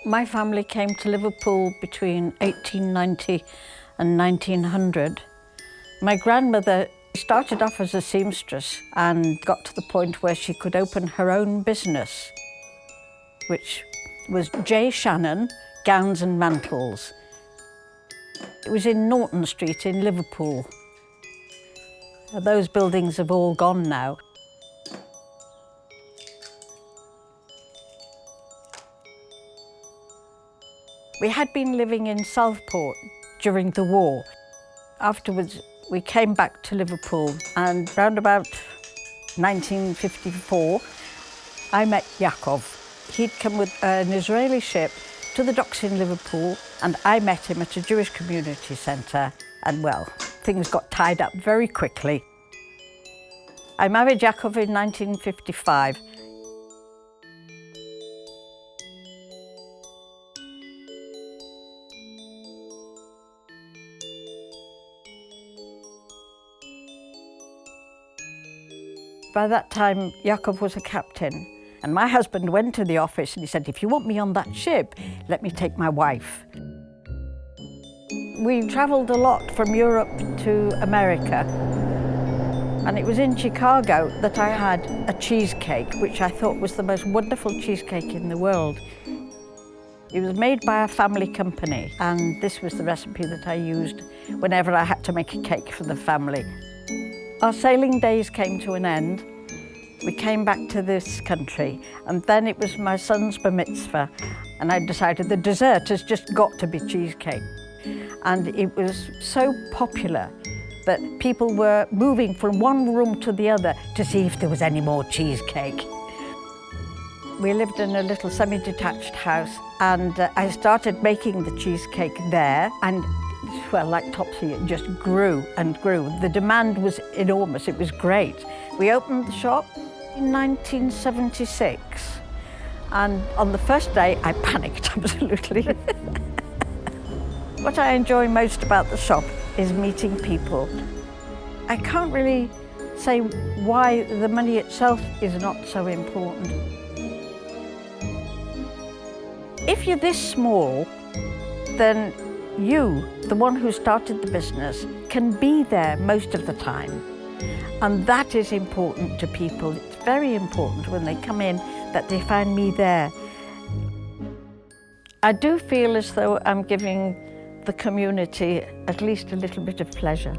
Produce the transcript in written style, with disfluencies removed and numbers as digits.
My family came to Liverpool between 1890 and 1900. My grandmother started off as a seamstress and got to the point where she could open her own business, which was J. Shannon Gowns and Mantles. It was in Norton Street in Liverpool. Those buildings have all gone now. We had been living in Southport during the war. Afterwards, we came back to Liverpool, and round about 1954, I met Yacov. He'd come with an Israeli ship to the docks in Liverpool, and I met him at a Jewish community centre, and well, things got tied up very quickly. I married Jacov in 1955. By that time, Yacov was a captain, and my husband went to the office and he said, "If you want me on that ship, let me take my wife." We travelled a lot from Europe to America, and it was in Chicago that I had a cheesecake, which I thought was the most wonderful cheesecake in the world. It was made by a family company, and this was the recipe that I used whenever I had to make a cake for the family. Our sailing days came to an end. We came back to this country, and then it was my son's bar mitzvah, and I decided the dessert has just got to be cheesecake. And it was so popular that people were moving from one room to the other to see if there was any more cheesecake. We lived in a little semi-detached house, and I started making the cheesecake there, and well, like Topsy, it just grew and grew. The demand was enormous, it was great. We opened the shop in 1976, and on the first day, I panicked absolutely. What I enjoy most about the shop is meeting people. I can't really say why the money itself is not so important. If you're this small, then you, the one who started the business, can be there most of the time. And that is important to people. It's very important when they come in that they find me there. I do feel as though I'm giving the community at least a little bit of pleasure.